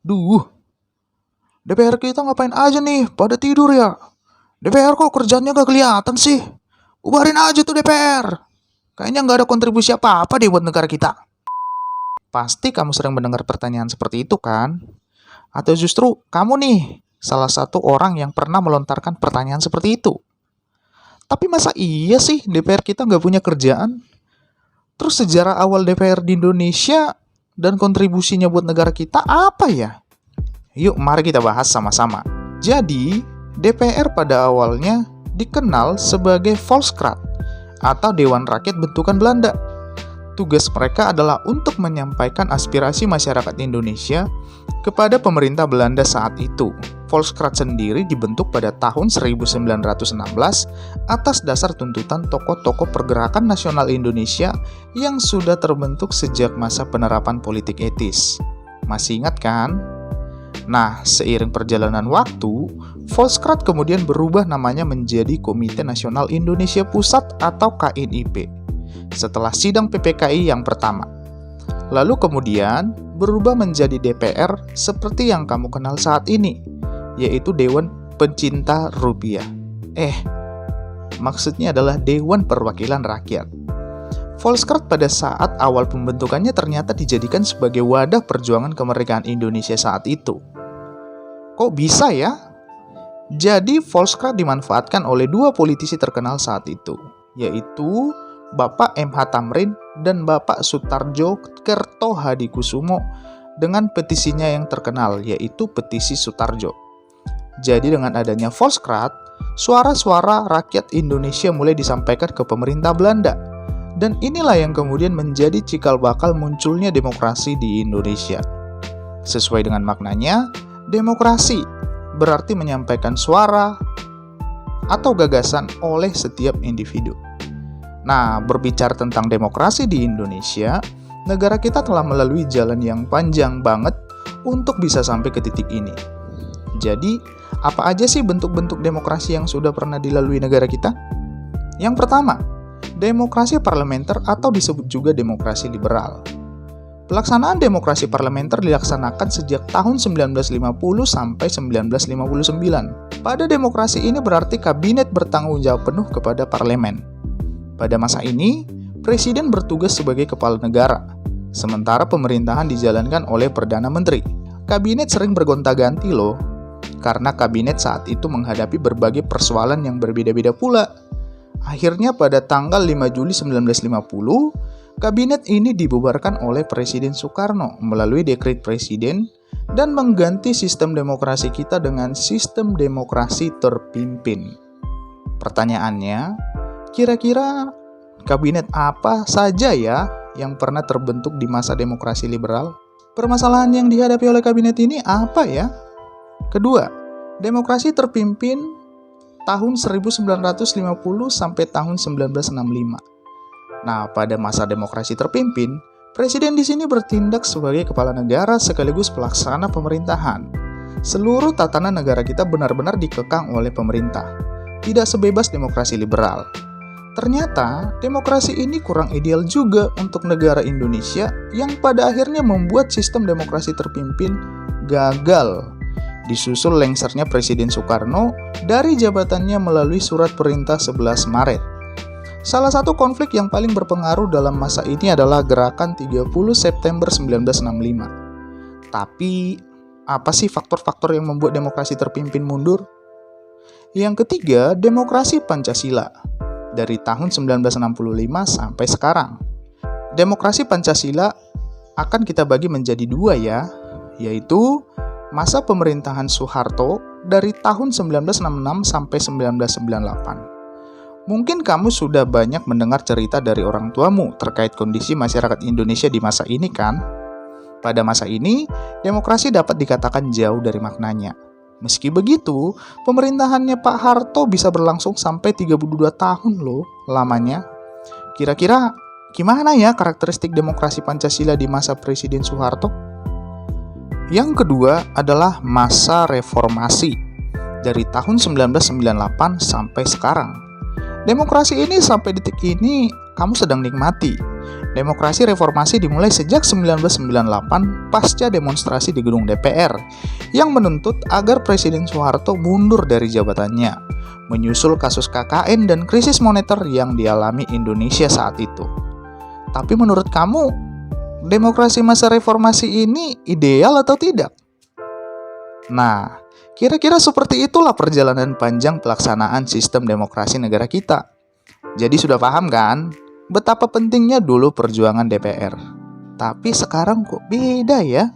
Duh, DPR kita ngapain aja nih? Pada tidur ya? DPR kok kerjanya gak kelihatan sih? Ubarin aja tuh DPR. Kayaknya gak ada kontribusi apa-apa deh buat negara kita. Pasti kamu sering mendengar pertanyaan seperti itu kan? Atau justru kamu nih, salah satu orang yang pernah melontarkan pertanyaan seperti itu. Tapi masa iya sih DPR kita nggak punya kerjaan? Terus sejarah awal DPR di Indonesia dan kontribusinya buat negara kita apa ya? Yuk mari kita bahas sama-sama. Jadi, DPR pada awalnya dikenal sebagai Volksraad atau Dewan Rakyat bentukan Belanda. Tugas mereka adalah untuk menyampaikan aspirasi masyarakat Indonesia kepada pemerintah Belanda saat itu. Volksraad sendiri dibentuk pada tahun 1916 atas dasar tuntutan tokoh-tokoh pergerakan nasional Indonesia yang sudah terbentuk sejak masa penerapan politik etis. Masih ingat kan? Nah, seiring perjalanan waktu, Volksraad kemudian berubah namanya menjadi Komite Nasional Indonesia Pusat atau KNIP setelah sidang PPKI yang pertama. Lalu kemudian berubah menjadi DPR seperti yang kamu kenal saat ini, yaitu Dewan Pencinta Rupiah. Maksudnya adalah Dewan Perwakilan Rakyat. Volksraad pada saat awal pembentukannya ternyata dijadikan sebagai wadah perjuangan kemerdekaan Indonesia saat itu. Kok bisa ya? Jadi Volksraad dimanfaatkan oleh dua politisi terkenal saat itu, yaitu Bapak M.H. Thamrin dan Bapak Sutarjo Kertohadikusumo dengan petisinya yang terkenal, yaitu petisi Sutarjo. Jadi dengan adanya Volksraad, suara-suara rakyat Indonesia mulai disampaikan ke pemerintah Belanda. Dan inilah yang kemudian menjadi cikal bakal munculnya demokrasi di Indonesia. Sesuai dengan maknanya, demokrasi berarti menyampaikan suara atau gagasan oleh setiap individu. Nah, berbicara tentang demokrasi di Indonesia, negara kita telah melalui jalan yang panjang banget untuk bisa sampai ke titik ini. Jadi, apa aja sih bentuk-bentuk demokrasi yang sudah pernah dilalui negara kita? Yang pertama, demokrasi parlementer atau disebut juga demokrasi liberal. Pelaksanaan demokrasi parlementer dilaksanakan sejak tahun 1950 sampai 1959. Pada demokrasi ini berarti kabinet bertanggung jawab penuh kepada parlemen. Pada masa ini, presiden bertugas sebagai kepala negara, sementara pemerintahan dijalankan oleh Perdana Menteri. Kabinet sering bergonta-ganti loh, karena kabinet saat itu menghadapi berbagai persoalan yang berbeda-beda pula. Akhirnya pada tanggal 5 Juli 1950, kabinet ini dibubarkan oleh Presiden Soekarno melalui dekret presiden dan mengganti sistem demokrasi kita dengan sistem demokrasi terpimpin. Pertanyaannya, kira-kira kabinet apa saja ya yang pernah terbentuk di masa demokrasi liberal? Permasalahan yang dihadapi oleh kabinet ini apa ya? Kedua, demokrasi terpimpin tahun 1950 sampai tahun 1965. Nah, pada masa demokrasi terpimpin, presiden di sini bertindak sebagai kepala negara sekaligus pelaksana pemerintahan. Seluruh tatanan negara kita benar-benar dikekang oleh pemerintah, tidak sebebas demokrasi liberal. Ternyata, demokrasi ini kurang ideal juga untuk negara Indonesia yang pada akhirnya membuat sistem demokrasi terpimpin gagal. Disusul lengsernya Presiden Soekarno dari jabatannya melalui surat perintah 11 Maret. Salah satu konflik yang paling berpengaruh dalam masa ini adalah gerakan 30 September 1965. Tapi, apa sih faktor-faktor yang membuat demokrasi terpimpin mundur? Yang ketiga, demokrasi Pancasila. Dari tahun 1965 sampai sekarang. Demokrasi Pancasila akan kita bagi menjadi dua ya, yaitu masa pemerintahan Soeharto dari tahun 1966 sampai 1998. Mungkin kamu sudah banyak mendengar cerita dari orang tuamu terkait kondisi masyarakat Indonesia di masa ini kan? Pada masa ini, demokrasi dapat dikatakan jauh dari maknanya. Meski begitu, pemerintahannya Pak Harto bisa berlangsung sampai 32 tahun loh lamanya. Kira-kira gimana ya karakteristik demokrasi Pancasila di masa Presiden Soeharto? Yang kedua adalah masa reformasi dari tahun 1998 sampai sekarang. Demokrasi ini sampai detik ini kamu sedang nikmati. Demokrasi reformasi dimulai sejak 1998 pasca demonstrasi di gedung DPR yang menuntut agar Presiden Soeharto mundur dari jabatannya, menyusul kasus KKN dan krisis moneter yang dialami Indonesia saat itu. Tapi menurut kamu, demokrasi masa reformasi ini ideal atau tidak? Nah, kira-kira seperti itulah perjalanan panjang pelaksanaan sistem demokrasi negara kita. Jadi sudah paham kan? Betapa pentingnya dulu perjuangan DPR. Tapi sekarang kok beda ya?